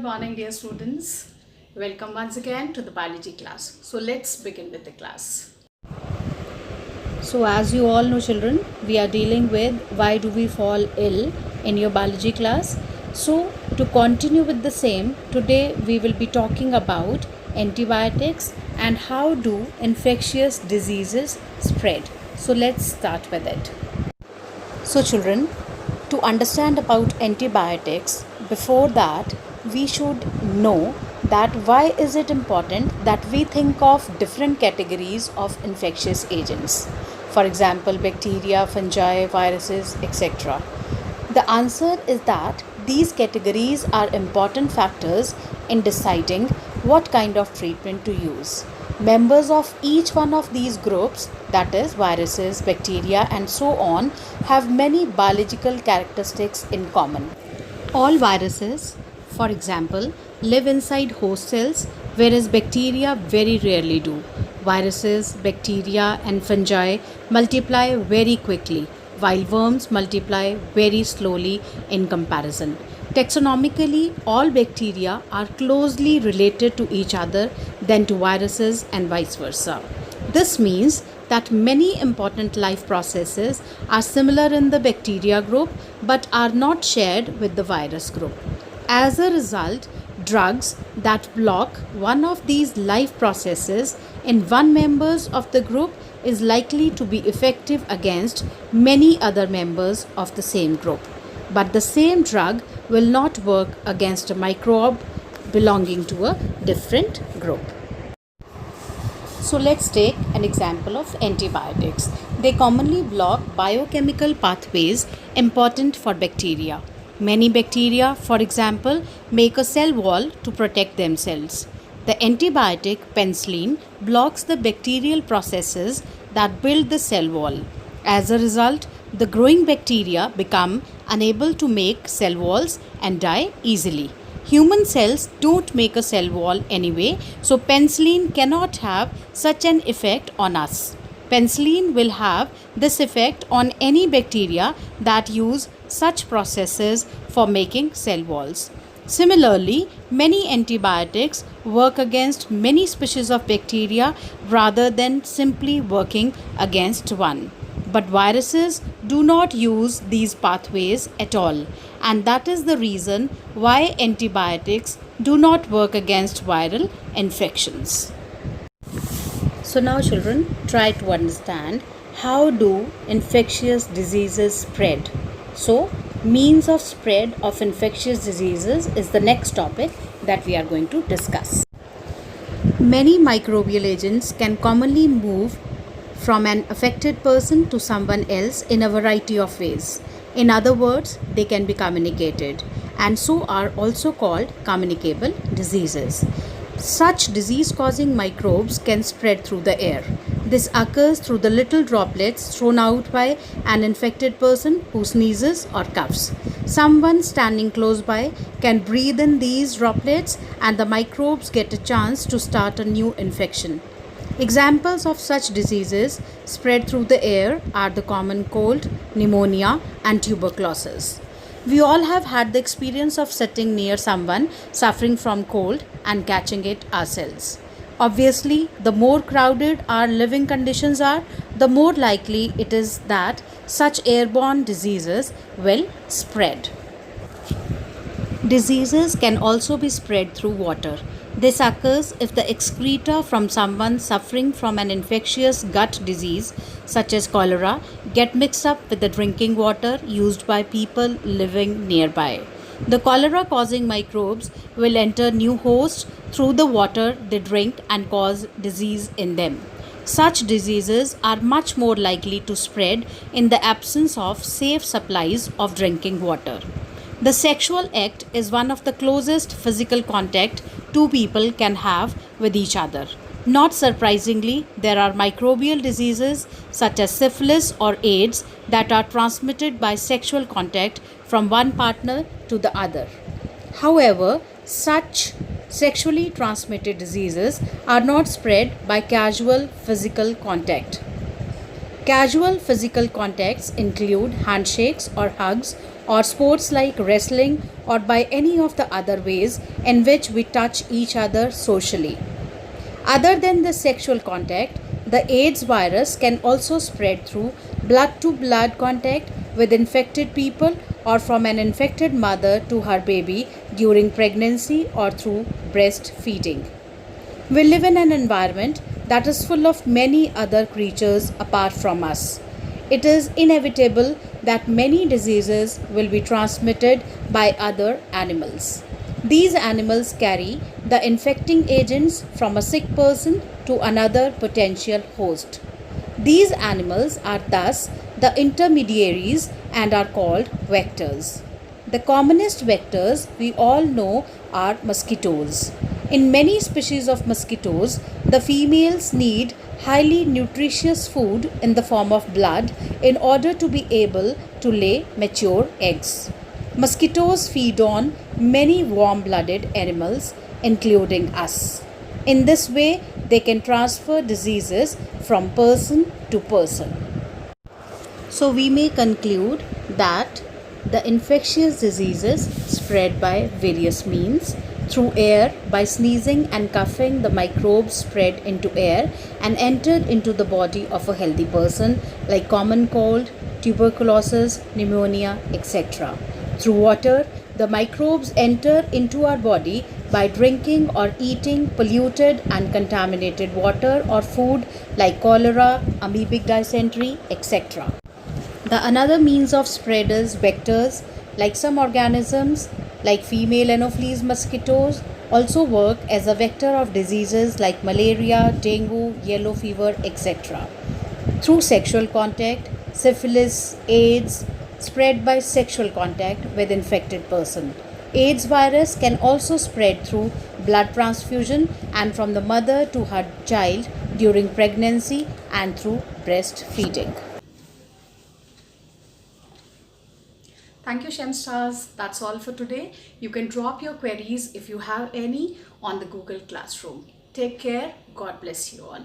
morning, dear students. Welcome once again to the biology class. So let's begin with the class. So as you all know, children, we are dealing with why do we fall ill in your biology class. So to continue with the same, today we will be talking about antibiotics and how do infectious diseases spread. So let's start with it. So children, to understand about antibiotics, before that we should know that why is it important that we think of different categories of infectious agents. For example, bacteria, fungi, viruses, etc. The answer is that these categories are important factors in deciding what kind of treatment to use. Members of each one of these groups, that is viruses, bacteria and so on, have many biological characteristics in common. All viruses, for example, live inside host cells, whereas bacteria very rarely do. Viruses, bacteria and fungi multiply very quickly, while worms multiply very slowly in comparison. Taxonomically, all bacteria are closely related to each other than to viruses and vice versa. This means that many important life processes are similar in the bacteria group but are not shared with the virus group. As a result, drugs that block one of these life processes in one members of the group is likely to be effective against many other members of the same group. But the same drug will not work against a microbe belonging to a different group. So let's take an example of antibiotics. They commonly block biochemical pathways important for bacteria. Many bacteria, for example, make a cell wall to protect themselves. The antibiotic penicillin blocks the bacterial processes that build the cell wall. As a result, the growing bacteria become unable to make cell walls and die easily. Human cells don't make a cell wall anyway, so penicillin cannot have such an effect on us. Penicillin will have this effect on any bacteria that use such processes for making cell walls. Similarly, many antibiotics work against many species of bacteria rather than simply working against one. But viruses do not use these pathways at all, and that is the reason why antibiotics do not work against viral infections. So now children, try to understand how do infectious diseases spread. So means of spread of infectious diseases is the next topic that we are going to discuss. Many microbial agents can commonly move from an affected person to someone else in a variety of ways. In other words, they can be communicated and so are also called communicable diseases. Such disease-causing microbes can spread through the air. This occurs through the little droplets thrown out by an infected person who sneezes or coughs. Someone standing close by can breathe in these droplets and the microbes get a chance to start a new infection. Examples of such diseases spread through the air are the common cold, pneumonia, and tuberculosis. We all have had the experience of sitting near someone suffering from cold and catching it ourselves. Obviously, the more crowded our living conditions are, the more likely it is that such airborne diseases will spread. Diseases can also be spread through water. This occurs if the excreta from someone suffering from an infectious gut disease such as cholera get mixed up with the drinking water used by people living nearby. The cholera causing microbes will enter new hosts through the water they drink and cause disease in them. Such diseases are much more likely to spread in the absence of safe supplies of drinking water. The sexual act is one of the closest physical contact two people can have with each other. Not surprisingly, there are microbial diseases such as syphilis or AIDS that are transmitted by sexual contact from one partner to the other. However, such sexually transmitted diseases are not spread by casual physical contact. Casual physical contacts include handshakes or hugs or sports like wrestling, or by any of the other ways in which we touch each other socially. Other than the sexual contact, the AIDS virus can also spread through blood to blood contact with infected people or from an infected mother to her baby during pregnancy or through breastfeeding. We live in an environment that is full of many other creatures apart from us. It is inevitable that many diseases will be transmitted by other animals. These animals carry the infecting agents from a sick person to another potential host. These animals are thus the intermediaries and are called vectors. The commonest vectors we all know are mosquitoes. In many species of mosquitoes, the females need highly nutritious food in the form of blood in order to be able to lay mature eggs. Mosquitoes feed on many warm blooded animals, including us. In this way, they can transfer diseases from person to person. So, we may conclude that the infectious diseases spread by various means through air by sneezing and coughing. The microbes spread into air and entered into the body of a healthy person, like common cold, tuberculosis, pneumonia, etc. Through water, the microbes enter into our body by drinking or eating polluted and contaminated water or food like cholera, amoebic dysentery, etc. The another means of spread is vectors, like some organisms like female Anopheles mosquitoes also work as a vector of diseases like malaria, dengue, yellow fever, etc. Through sexual contact, syphilis, AIDS spread by sexual contact with infected person. AIDS virus can also spread through blood transfusion and from the mother to her child during pregnancy and through breastfeeding. Thank you, Shemstars. That's all for today. You can drop your queries if you have any on the Google Classroom. Take care. God bless you all.